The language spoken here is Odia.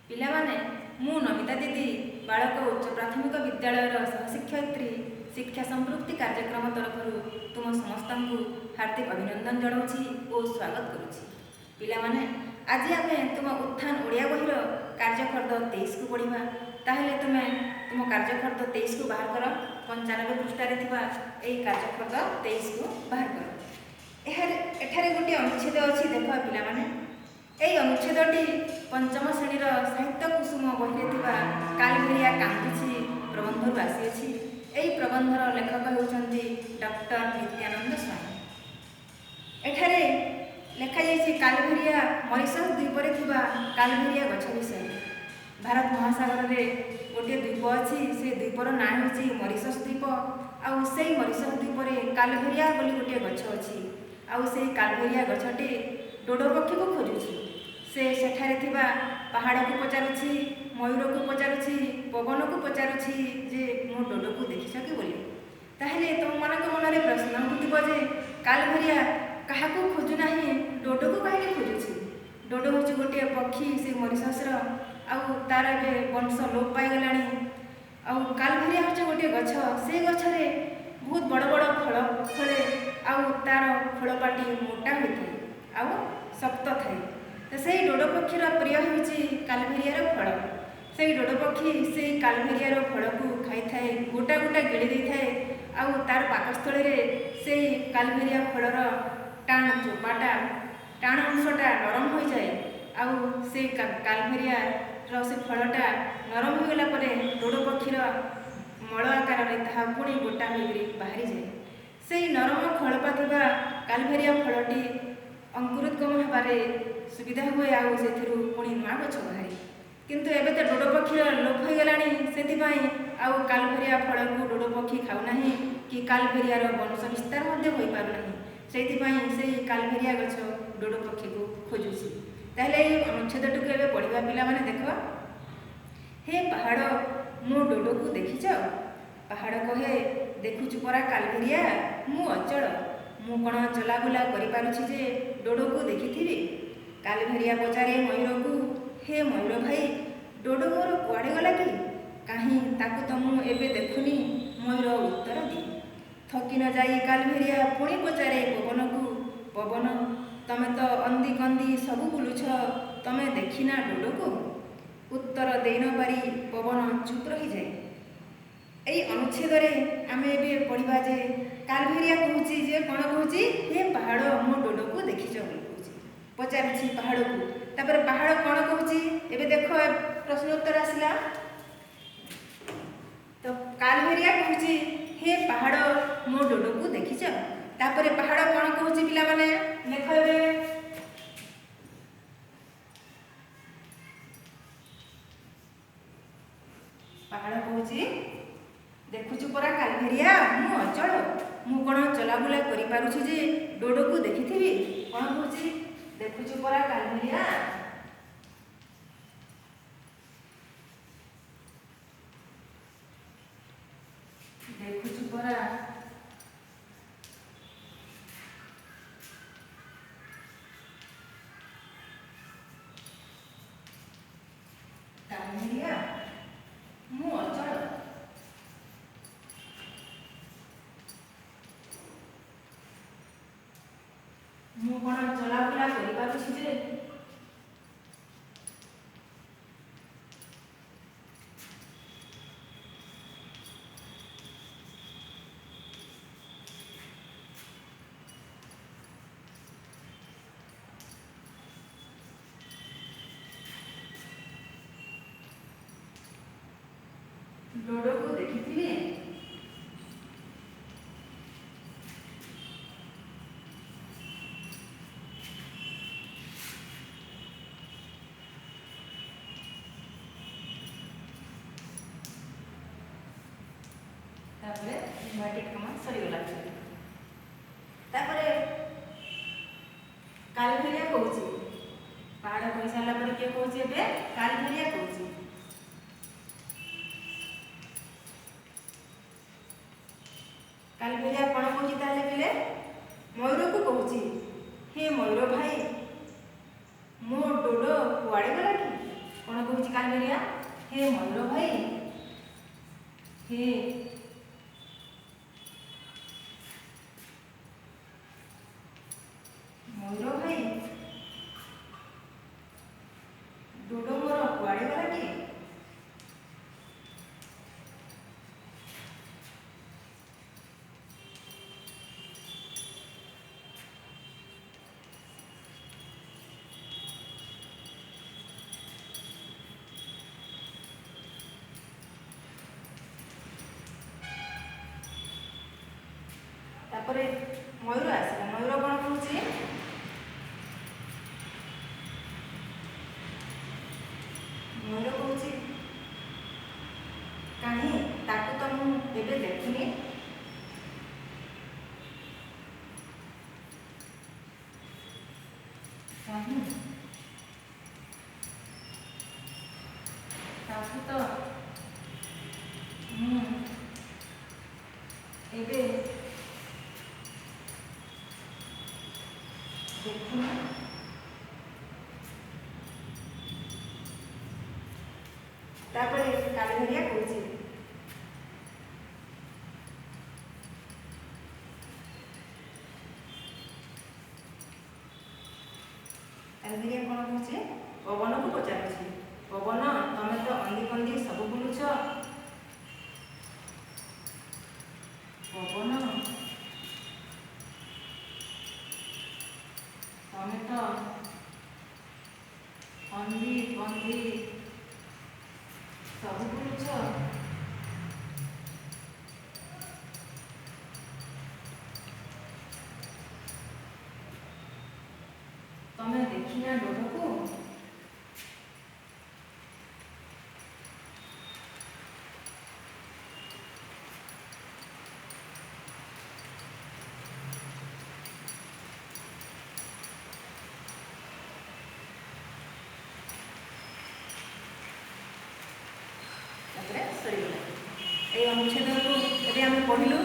ପିଲାମାନେ, ମୁଁ ନମିତା ଦିଦି ବାଳକ ଉଚ୍ଚ ପ୍ରାଥମିକ ବିଦ୍ୟାଳୟର ସହଶିକ୍ଷୟିତ୍ରୀ ଶିକ୍ଷା ସମ୍ପୃକ୍ତି କାର୍ଯ୍ୟକ୍ରମ ତରଫରୁ ତୁମ ସମସ୍ତଙ୍କୁ ହାର୍ଦ୍ଦିକ ଅଭିନନ୍ଦନ ଜଣାଉଛି ଓ ସ୍ୱାଗତ କରୁଛି। ପିଲାମାନେ, ଆଜି ଆମେ ତୁମ ଉତ୍ଥାନ ଓଡ଼ିଆ ବହିର କାର୍ଯ୍ୟଫର୍ଦ୍ଦ 23କୁ ପଢ଼ିବା। ତାହେଲେ ତୁମେ ତୁମ କାର୍ଯ୍ୟଫର୍ଦ୍ଦ 23କୁ ବାହାର କର। 95 ପୃଷ୍ଠାରେ ଥିବା ଏହି କାର୍ଯ୍ୟଫର୍ଦ୍ଦ 23କୁ ବାହାର କର। ଏଠାରେ ଗୋଟିଏ ଅନୁଚ୍ଛେଦ ଅଛି, ଦେଖ ପିଲାମାନେ। ଏହି ଅନୁଚ୍ଛେଦଟି ପଞ୍ଚମ ଶ୍ରେଣୀର ସାହିତ୍ୟ କୁସୁମ ବହିରେ ଥିବା କାଲଭେରିଆ କାନ୍ଦୁଛି ପ୍ରବନ୍ଧରୁ ଆସିଅଛି। ଏହି ପ୍ରବନ୍ଧର ଲେଖକ ହେଉଛନ୍ତି ଡକ୍ଟର ନିତ୍ୟାନନ୍ଦ ସ୍ୱାଇଁ। ଏଠାରେ ଲେଖାଯାଇଛି କାଲଭେରିଆ ମରିସସ୍ ଦ୍ୱୀପରେ ଥିବା କାଲଭେରିଆ ଗଛ ବିଷୟରେ। ଭାରତ ମହାସାଗରରେ ଗୋଟିଏ ଦ୍ୱୀପ ଅଛି, ସେ ଦ୍ୱୀପର ନାଁ ହେଉଛି ମରିସସ୍ ଦ୍ୱୀପ। ଆଉ ସେଇ ମରିସସ୍ ଦ୍ୱୀପରେ କାଲଭେରିଆ ବୋଲି ଗୋଟିଏ ଗଛ ଅଛି। ଆଉ ସେଇ କାଲଭେରିଆ ଗଛଟି ଡୋଡୋ ପକ୍ଷୀକୁ ଖୋଜୁଛି। ସେ ସେଠାରେ ଥିବା ପାହାଡ଼କୁ ପଚାରୁଛି, ମୟୂରକୁ ପଚାରୁଛି, ପବନକୁ ପଚାରୁଛି ଯେ ମୋ ଡୋଡୋକୁ ଦେଖିଛ କି ବୋଲି। ତାହେଲେ ତୁମମାନଙ୍କ ମନରେ ପ୍ରଶ୍ନ ଉଠୁଥିବ ଯେ କାଲଭେରିଆ କାହାକୁ ଖୋଜୁନାହିଁ, ଡୋଡୋକୁ କାହିଁକି ଖୋଜୁଛି? ଡୋଡୋ ହେଉଛି ଗୋଟିଏ ପକ୍ଷୀ ସେ ମରିସସ୍ର, ଆଉ ତାର ଏବେ ବଂଶ ଲୋପ ପାଇଗଲାଣି। ଆଉ କାଲଭେରିଆ ହେଉଛି ଗୋଟିଏ ଗଛ, ସେ ଗଛରେ ବହୁତ ବଡ଼ ବଡ଼ ଫଳ ଫଳେ, ଆଉ ତାର ଫଳପାଟି ମୋଟା ହୋଇଥାଏ ଆଉ ଶକ୍ତ ଥାଏ। ତ ସେଇ ଡୋଡୋ ପକ୍ଷୀର ପ୍ରିୟ ହେଉଛି କାଲଭେରିଆର ଫଳ। ସେଇ ଡୋଡୋ ପକ୍ଷୀ ସେଇ କାଲଭେରିଆର ଫଳକୁ ଖାଇଥାଏ, ଗୋଟା ଗୋଟା ଗିଳି ଦେଇଥାଏ। ଆଉ ତାର ପାକସ୍ଥଳୀରେ ସେଇ କାଲଭେରିଆ ଫଳର ଟାଣ ଚୋପାଟା, ଟାଣ ଅଂଶଟା ନରମ ହୋଇଯାଏ। ଆଉ ସେଇ କାଲଭେରିଆର ସେ ଫଳଟା ନରମ ହୋଇଗଲା ପରେ ଡୋଡୋ ପକ୍ଷୀର ମଳ ଆକାରରେ ତାହା ପୁଣି ଗୋଟା ହୋଇକରି ବାହାରିଯାଏ। ସେହି ନରମ ଖୋଳପା ଥିବା କାଲଭେରିଆ ଫଳଟି ଅଙ୍କୁରୋଦ୍ଗମ ହେବାରେ ସୁବିଧା ହୁଏ, ଆଉ ସେଥିରୁ ପୁଣି ନୂଆ ଗଛ ବାହାରେ। କିନ୍ତୁ ଏବେ ତ ଡୋଡୋ ପକ୍ଷୀର ଲୋପ ହୋଇଗଲାଣି, ସେଥିପାଇଁ ଆଉ କାଲଭେରିଆ ଫଳକୁ ଡୋଡୋ ପକ୍ଷୀ ଖାଉନାହିଁ କି କାଲଭେରିଆର ବଂଶ ବିସ୍ତାର ମଧ୍ୟ ହୋଇପାରୁନାହିଁ। ସେଇଥିପାଇଁ ସେଇ କାଲଭେରିଆ ଗଛ ଡୋଡୋ ପକ୍ଷୀକୁ ଖୋଜୁଛି। ତାହେଲେ ଏହି ଅନୁଚ୍ଛେଦଟିକୁ ଏବେ ପଢ଼ିବା ପିଲାମାନେ। ଦେଖ, ହେ ପାହାଡ଼, ମୋ ଡୋଡୋକୁ ଦେଖିଛ? ପାହାଡ଼ କହେ, ଦେଖୁଛୁ ପରା କାଲଭେରିଆ, ମୁଁ ଅଚଳ। ମୁଁ କ'ଣ ଚଲାବୁଲା କରିପାରୁଛି ଯେ ଡୋଡୋକୁ ଦେଖିଥିବି? କାଲଭେରିଆ ପଚାରେ ମୟୂରକୁ, ହେ ମୟୂର ଭାଇ, ଡୋଡୋ ମୋର କୁଆଡ଼େ ଗଲା କି? କାହିଁ ତାକୁ ତ ମୁଁ ଏବେ ଦେଖୁନି। ମୟୂର ଉତ୍ତର ଦିଏ। ଥକି ନ ଯାଇ କାଲଭେରିଆ ପୁଣି ପଚାରେ ପବନକୁ, ପବନ, ତମେ ତ ଅନ୍ଦି କନ୍ଦି ସବୁ ବୁଲୁଛ, ତମେ ଦେଖିନା ଡୋଡୋକୁ? ଉତ୍ତର ଦେଇ ନ ପାରି ପବନ ଚୁପ୍ ରହିଯାଏ। ଏହି ଅନୁଚ୍ଛେଦରେ ଆମେ ଏବେ ପଢ଼ିବା ଯେ କାଲଭେରିଆ କହୁଛି ଯେ କ'ଣ କହୁଛି? ହେ ପାହାଡ଼, ମୋ ଡୋଡୋକୁ ଦେଖିଛ ବୋଲି କହୁଛି, ପଚାରୁଛି ପାହାଡ଼କୁ। ତାପରେ ପାହାଡ଼ କ'ଣ କହୁଛି? ଏବେ ଦେଖ, ପ୍ରଶ୍ନ ଉତ୍ତର ଆସିଲା। ତ କାଲଭେରିଆ କହୁଛି, ହେ ପାହାଡ଼, ମୋ ଡୋଡୋକୁ ଦେଖିଛ? ତାପରେ ପାହାଡ଼ କ'ଣ କହୁଛି ପିଲାମାନେ? ଦେଖ ଏବେ, ପାହାଡ଼ କହୁଛି, ଦେଖୁଛୁ ପରା କାଲଭେରିଆ, ମୁଁ ଅଚଳ। ମୁଁ କ'ଣ ଚଲାବୁଲା କରିପାରୁଛି ଯେ ଡୋଡୋକୁ ଦେଖିଥିବି? କ'ଣ କହୁଛି? ଦେଖୁଛୁ ପରା କାଲଭେରିଆ, ଦେଖୁଛୁ ପରା କାଲଭେରିଆ, ମୁଁ ଅଚଳ। ମୁଁ କ'ଣ ଚଲାବୁଲା କରିପାରୁଛି ଯେ ଡୋଡୋକୁ ଦେଖିଥିଲି? ତାପରେ ଇନଭାର୍ଟେଡ୍ କମା ସରିଗଲା। ତାପରେ କାଲଭେରିଆ କହୁଛି, ପାହାଡ଼ କହିସାରିଲା ପରେ କିଏ କହୁଛି? ଏବେ କାଲଭେରିଆ କହୁଛି। କାଲଭେରିଆ କ'ଣ କହୁଛି ତାହେଲେ ପିଲେ? ମୟୂରକୁ କହୁଛି, ହେ ମୟୂର ଭାଇ, ମୋ ଡୋଡୋ କୁଆଡ଼େ ଗଲା କି? କ'ଣ କହୁଛି କାଲବେରିଆ, हे मयूर भाई, हे मयूर भाई, डोडो मोर कुआड़े गला कि? तापर मयूर आसला, मयूर कौन कहूँ? मयूर कहूँ कहीं ताकू तो मुझे देखनी, कहीं ताकू तो मुझे देखूँ। तापर कालबेरिया कहूँ, कालबेरिया कौन कहूँ? पवन को पचारुछि, पवन तमें तो अंधी कंधी सब बुलुछ, पवन तमें तो अंधी कंधी सब बुलुछ, तमें देखिना डोडो को? सरीगला ए अनुच्छेद को आम पढ़लु।